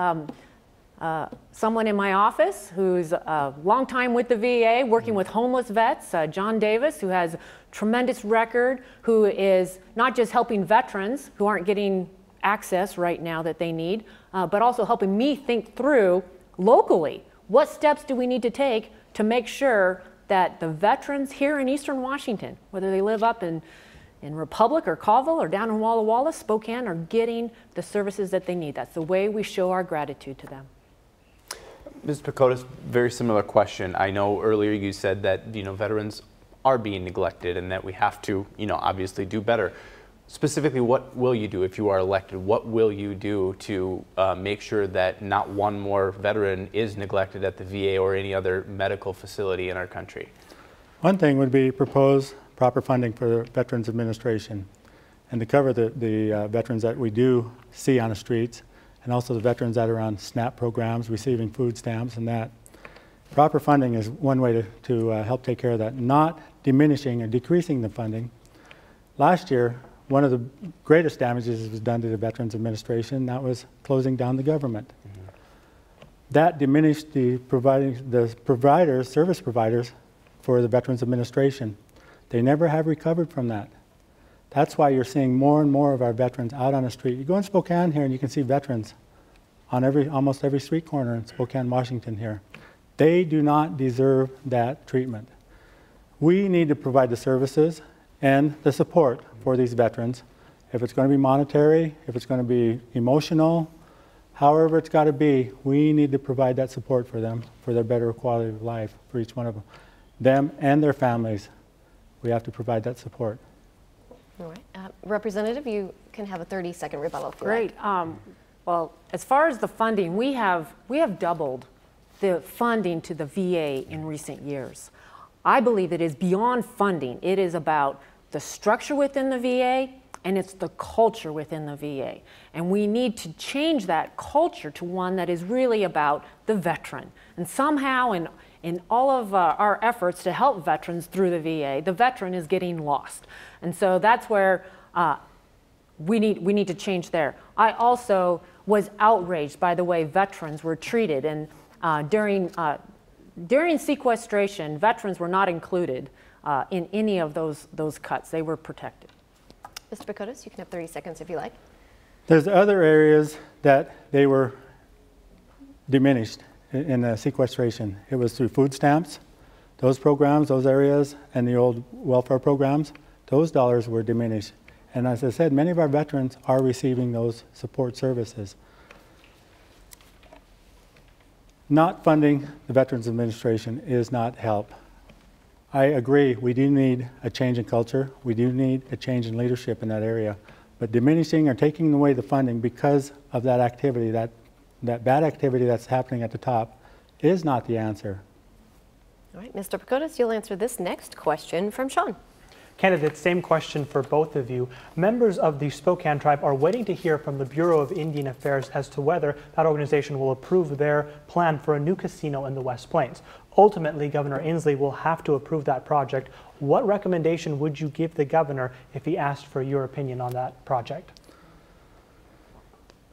someone in my office who's a long time with the VA, working with homeless vets, John Davis, who has a tremendous record, who is not just helping veterans who aren't getting access right now that they need, but also helping me think through locally, what steps do we need to take to make sure that the veterans here in Eastern Washington, whether they live up in Republic or Colville or down in Walla Walla, Spokane, are getting the services that they need. That's the way we show our gratitude to them.
Ms. Pakotis, very similar question. I know earlier you said that veterans are being neglected and that we have to obviously do better. Specifically, what will you do if you are elected? What will you do to make sure that not one more veteran is neglected at the VA or any other medical facility in our country?
One thing would be propose proper funding for the Veterans Administration and to cover the veterans that we do see on the streets, and also the veterans that are on SNAP programs, receiving food stamps and that. Proper funding is one way to help take care of that, not diminishing or decreasing the funding. Last year, one of the greatest damages was done to the Veterans Administration, that was closing down the government. That diminished the service providers for the Veterans Administration. They never have recovered from that. That's why you're seeing more and more of our veterans out on the street. You go in Spokane here and you can see veterans on almost every street corner in Spokane, Washington here. They do not deserve that treatment. We need to provide the services and the support for these veterans. If it's going to be monetary, if it's going to be emotional, however it's got to be, we need to provide that support for them, for their better quality of life, for each one of them. Them and their families, we have to provide that support.
All right. Representative, you can have a 30-second rebuttal if you like.
Great. Well, as far as the funding, we have doubled the funding to the VA in recent years. I believe it is beyond funding. It is about the structure within the VA, and it's the culture within the VA. And we need to change that culture to one that is really about the veteran. And somehow in all of our efforts to help veterans through the veteran is getting lost. And so that's where we need to change there. I also was outraged by the way veterans were treated. And during sequestration, veterans were not included in any of those cuts. They were protected.
Mr. Pakotis, you can have 30 seconds if you like.
There's other areas that they were diminished in the sequestration. It was through food stamps, those programs, those areas, and the old welfare programs. Those dollars were diminished. And as I said, many of our veterans are receiving those support services. Not funding the Veterans Administration is not help. I agree, we do need a change in culture. We do need a change in leadership in that area. But diminishing or taking away the funding because of that activity, that bad activity that's happening at the top, is not the answer.
All right, Mr. Pakotis, you'll answer this next question from Sean.
Candidates, same question for both of you. Members of the Spokane tribe are waiting to hear from the Bureau of Indian Affairs as to whether that organization will approve their plan for a new casino in the West Plains. Ultimately, Governor Inslee will have to approve that project. What recommendation would you give the governor if he asked for your opinion on that project?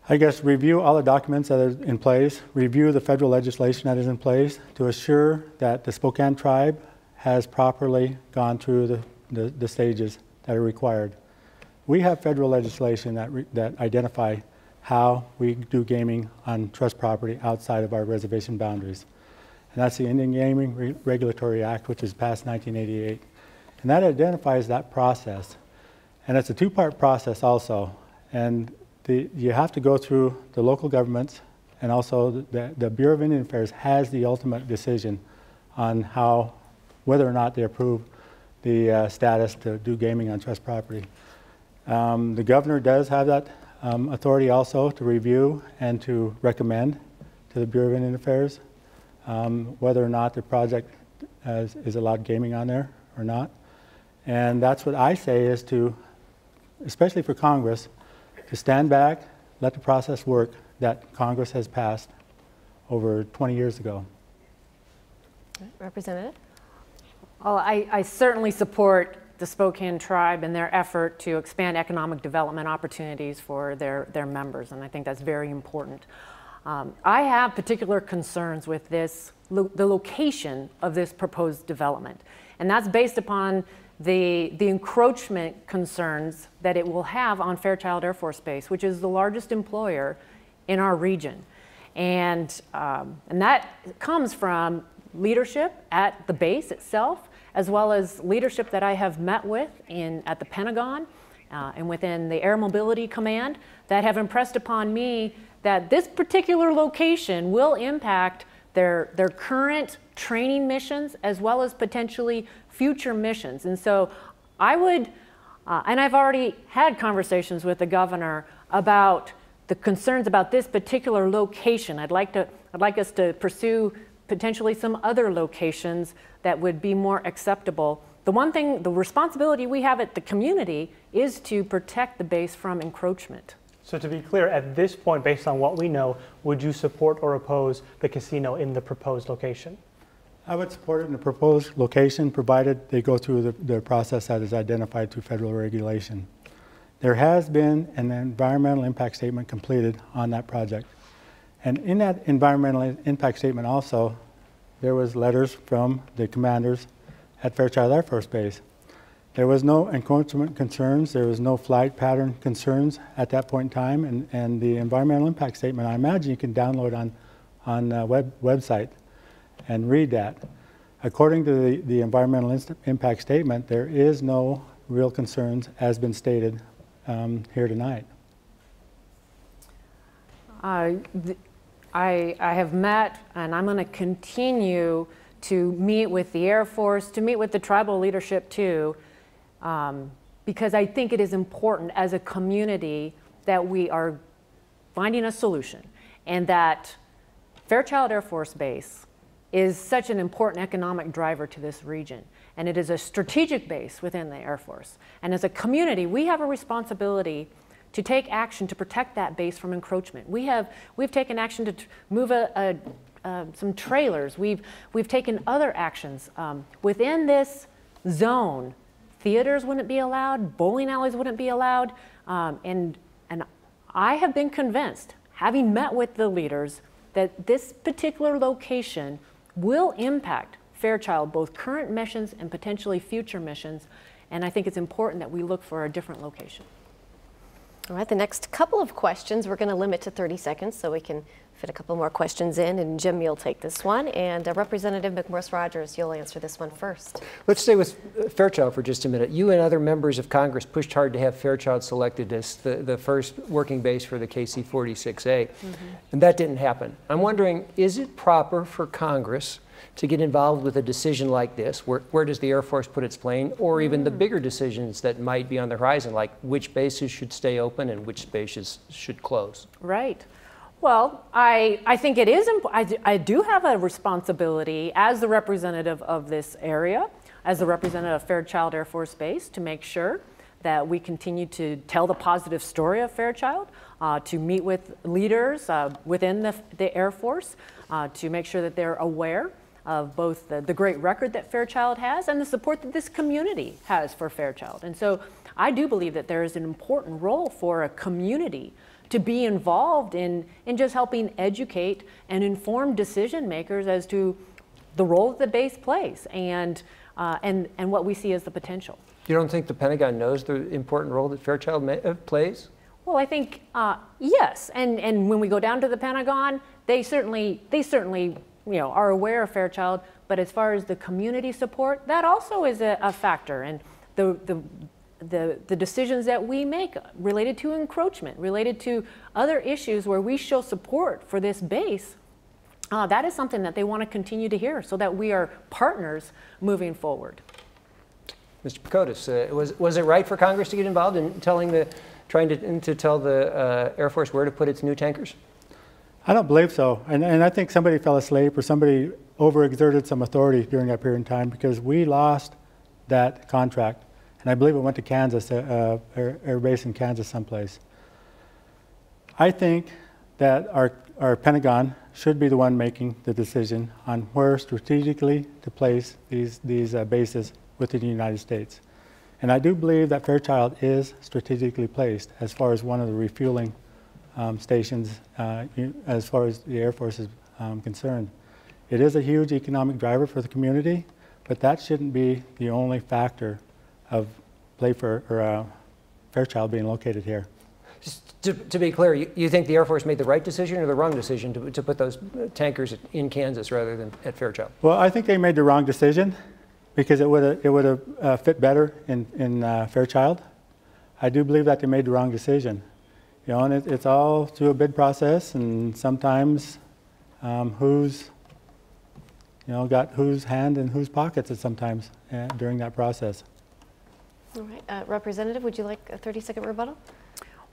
I guess review all the documents that are in place, review the federal legislation that is in place to assure that the Spokane tribe has properly gone through the stages that are required. We have federal legislation that identify how we do gaming on trust property outside of our reservation boundaries. And that's the Indian Gaming Regulatory Act, which was passed in 1988. And that identifies that process. And it's a two-part process also. And you have to go through the local governments, and also the Bureau of Indian Affairs has the ultimate decision on whether or not they approve the status to do gaming on trust property. The governor does have that authority also to review and to recommend to the Bureau of Indian Affairs whether or not the project is allowed gaming on there or not. And that's what I say is to, especially for Congress, to stand back, let the process work that Congress has passed over 20 years ago.
Representative?
Well, I certainly support the Spokane Tribe and their effort to expand economic development opportunities for their members, and I think that's very important. I have particular concerns with the location of this proposed development, and that's based upon the encroachment concerns that it will have on Fairchild Air Force Base, which is the largest employer in our region. And that comes from leadership at the base itself, as well as leadership that I have met with at the Pentagon and within the Air Mobility Command that have impressed upon me that this particular location will impact their current training missions as well as potentially future missions. And so I would, and I've already had conversations with the governor about the concerns about this particular location. I'd like us to pursue potentially some other locations that would be more acceptable. The one thing, the responsibility we have at the community is to protect the base from encroachment.
So to be clear, at this point, based on what we know, would you support or oppose the casino in the proposed location?
I would support it in the proposed location, provided they go through the process that is identified through federal regulation. There has been an environmental impact statement completed on that project. And in that environmental impact statement also, there was letters from the commanders at Fairchild Air Force Base. There was no encroachment concerns, there was no flight pattern concerns at that point in time, and the environmental impact statement, I imagine you can download on website and read that. According to the environmental impact statement, there is no real concerns as been stated here tonight.
I have met, and I'm going to continue to meet with the Air Force, to meet with the tribal leadership too, because I think it is important as a community that we are finding a solution, and that Fairchild Air Force Base is such an important economic driver to this region, and it is a strategic base within the Air Force. And as a community, we have a responsibility to take action to protect that base from encroachment. We've taken action to move some trailers. We've taken other actions within this zone. Theaters wouldn't be allowed, bowling alleys wouldn't be allowed, and I have been convinced, having met with the leaders, that this particular location will impact Fairchild, both current missions and potentially future missions, and I think it's important that we look for a different location.
All right, the next couple of questions we're going to limit to 30 seconds so we can fit a couple more questions in, and Jim, you'll take this one, and Representative McMorris-Rodgers, you'll answer this one first.
Let's stay with Fairchild for just a minute. You and other members of Congress pushed hard to have Fairchild selected as the first working base for the KC-46A, and that didn't happen. I'm wondering, is it proper for Congress to get involved with a decision like this? Where does the Air Force put its plane? Or even the bigger decisions that might be on the horizon, like which bases should stay open and which bases should close?
Right. Well, I think it is, I do have a responsibility as the representative of this area, as the representative of Fairchild Air Force Base, to make sure that we continue to tell the positive story of Fairchild, to meet with leaders within the Air Force, to make sure that they're aware of both the great record that Fairchild has and the support that this community has for Fairchild. And so I do believe that there is an important role for a community to be involved in just helping educate and inform decision makers as to the role that the base plays. And and what we see as the potential.
You don't think the Pentagon knows the important role that Fairchild plays?
Well, I think yes, and when we go down to the Pentagon, they certainly are aware of Fairchild. But as far as the community support, that also is a factor, and the decisions that we make related to encroachment, related to other issues where we show support for this base. That is something that they want to continue to hear, so that we are partners moving forward.
Mr. Pacotis, was it right for Congress to get involved in trying to tell the Air Force where to put its new tankers?
I don't believe so. And I think somebody fell asleep or somebody overexerted some authority during that period of time, because we lost that contract. And I believe it went to Kansas, Air Base in Kansas someplace. I think that our Pentagon should be the one making the decision on where strategically to place these bases within the United States. And I do believe that Fairchild is strategically placed as far as one of the refueling stations as far as the Air Force is concerned. It is a huge economic driver for the community, but that shouldn't be the only factor of Fairchild being located here.
Just to be clear, you think the Air Force made the right decision or the wrong decision to put those tankers in Kansas rather than at Fairchild?
Well, I think they made the wrong decision, because it would have fit better in Fairchild. I do believe that they made the wrong decision. You know, and it's all through a bid process, and sometimes who's got whose hand in whose pockets sometimes during that process.
All right, Representative, would you like a 30-second rebuttal?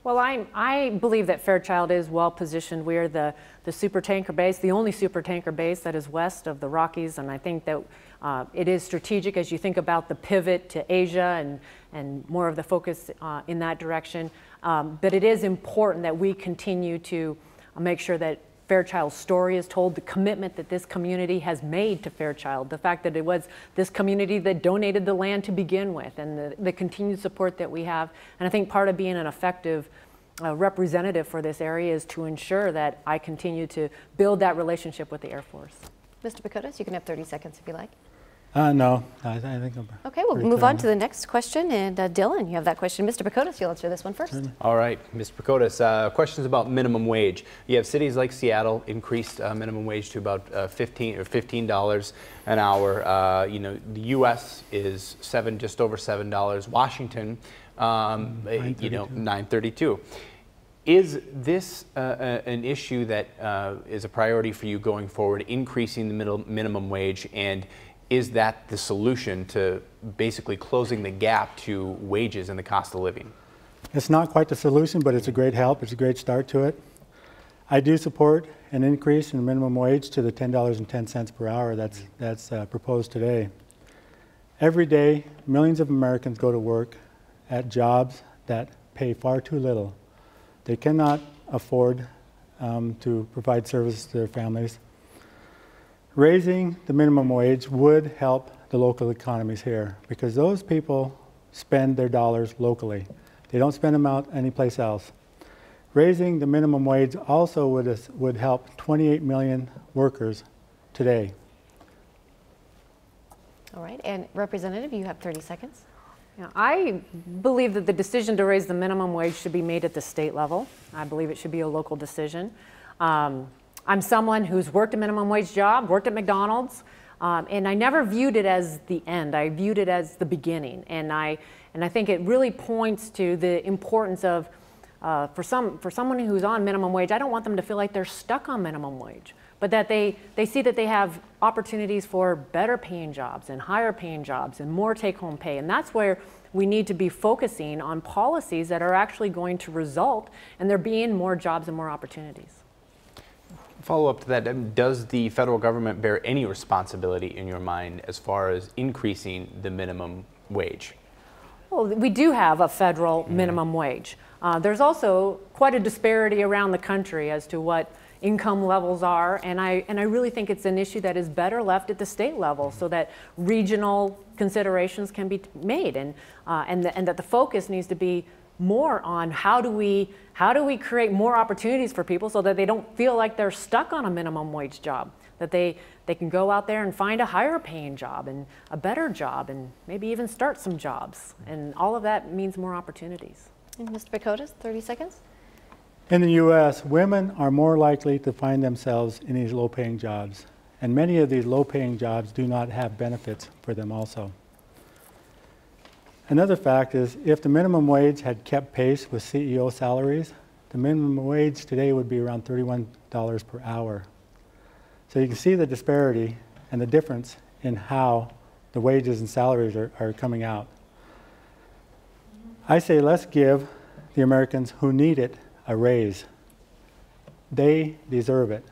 Well, I believe that Fairchild is well positioned. We are the super tanker base, the only super tanker base that is west of the Rockies, and I think that it is strategic as you think about the pivot to Asia and more of the focus in that direction. But it is important that we continue to make sure that Fairchild's story is told, the commitment that this community has made to Fairchild, the fact that it was this community that donated the land to begin with, and the continued support that we have. And I think part of being an effective representative for this area is to ensure that I continue to build that relationship with the Air Force.
Mr. Pacotis, you can have 30 seconds if you like.
No, I think I'm
okay, we'll move on to the next question. And Dylan, you have that question. Mr. Pacotis, you'll answer this one first.
All right, Mr. Pacotis, questions about minimum wage. You have cities like Seattle increased minimum wage to about $15 an hour. You know, the U.S. is just over $7. Washington, you know, $9.32. Is this an issue that is a priority for you going forward, increasing the minimum wage, and is that the solution to basically closing the gap to wages and the cost of living?
It's not quite the solution, but it's a great help. It's a great start to it. I do support an increase in the minimum wage to the $10.10 per hour that's proposed today. Every day, millions of Americans go to work at jobs that pay far too little. They cannot afford to provide services to their families. Raising the minimum wage would help the local economies here, because those people spend their dollars locally. They don't spend them out anyplace else. Raising the minimum wage also would help 28 million workers today.
All right, and Representative, you have 30 seconds.
Yeah, I believe that the decision to raise the minimum wage should be made at the state level. I believe it should be a local decision. I'm someone who's worked a minimum wage job, worked at McDonald's, and I never viewed it as the end. I viewed it as the beginning, and I think it really points to the importance of for someone who's on minimum wage. I don't want them to feel like they're stuck on minimum wage, but that they see that they have opportunities for better paying jobs and higher paying jobs and more take-home pay, and that's where we need to be focusing on policies that are actually going to result in there being more jobs and more opportunities.
Follow up to that, does the federal government bear any responsibility in your mind as far as increasing the minimum wage?
Well, we do have a federal minimum wage. There's also quite a disparity around the country as to what income levels are, and I really think it's an issue that is better left at the state level so that regional considerations can be made, and that the focus needs to be more on how do we create more opportunities for people so that they don't feel like they're stuck on a minimum wage job, that they can go out there and find a higher paying job and a better job and maybe even start some jobs. And all of that means more opportunities.
And Mr. Pakotas, 30 seconds.
In the U.S., women are more likely to find themselves in these low-paying jobs, and many of these low-paying jobs do not have benefits for them also. Another fact is, if the minimum wage had kept pace with CEO salaries, the minimum wage today would be around $31 per hour. So you can see the disparity and the difference in how the wages and salaries are coming out. I say let's give the Americans who need it a raise. They deserve it.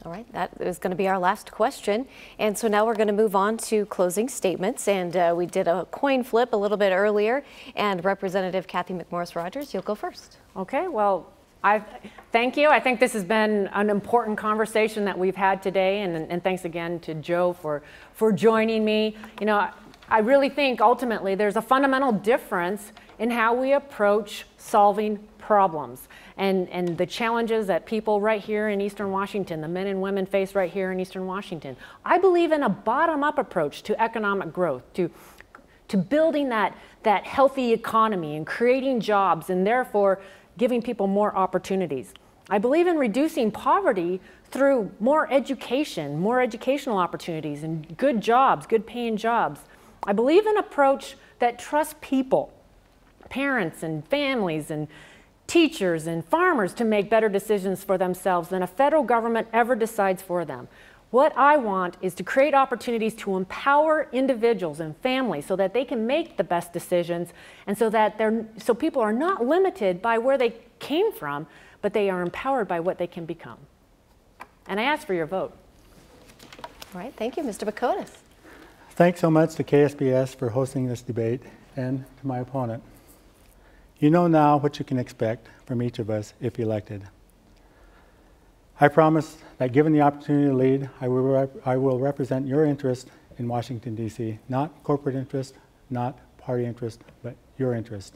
All right, that is going to be our last question. And so now we're going to move on to closing statements. And we did a coin flip a little bit earlier. And Representative Cathy McMorris Rodgers, you'll go first.
Okay, well, thank you. I think this has been an important conversation that we've had today. And thanks again to Joe for joining me. You know, I really think ultimately there's a fundamental difference in how we approach solving problems and the challenges that people right here in Eastern Washington, the men and women face right here in Eastern Washington. I believe in a bottom-up approach to economic growth, to building that healthy economy and creating jobs and therefore giving people more opportunities. I believe in reducing poverty through more education, more educational opportunities and good jobs, good paying jobs. I believe in an approach that trusts people, parents and families and teachers and farmers to make better decisions for themselves than a federal government ever decides for them. What I want is to create opportunities to empower individuals and families so that they can make the best decisions and so people are not limited by where they came from, but they are empowered by what they can become. And I ask for your vote.
All right, thank you, Mr. Pakotas.
Thanks so much to KSPS for hosting this debate and to my opponent. You know now what you can expect from each of us if elected. I promise that given the opportunity to lead, I will represent your interest in Washington, D.C., not corporate interest, not party interest, but your interest.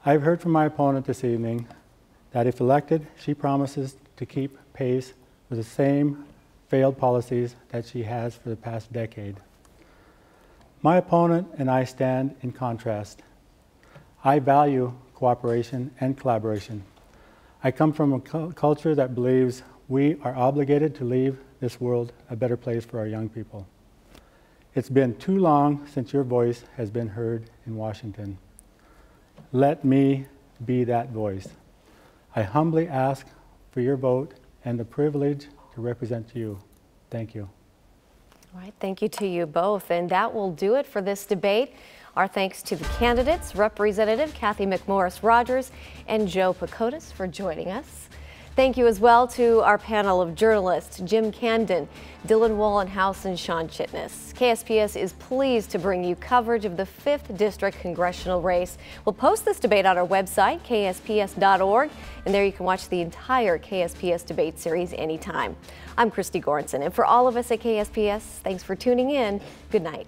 I've heard from my opponent this evening that if elected, she promises to keep pace with the same failed policies that she has for the past decade. My opponent and I stand in contrast. I value cooperation and collaboration. I come from a culture that believes we are obligated to leave this world a better place for our young people. It's been too long since your voice has been heard in Washington. Let me be that voice. I humbly ask for your vote and the privilege to represent you. Thank you.
All right, thank you to you both. And that will do it for this debate. Our thanks to the candidates, Representative Cathy McMorris Rodgers and Joe Pakotas for joining us. Thank you as well to our panel of journalists, Jim Camden, Dylan Wallenhouse, and Sean Chitness. KSPS is pleased to bring you coverage of the 5th District congressional race. We'll post this debate on our website, ksps.org, and there you can watch the entire KSPS debate series anytime. I'm Christy Goranson, and for all of us at KSPS, thanks for tuning in. Good night.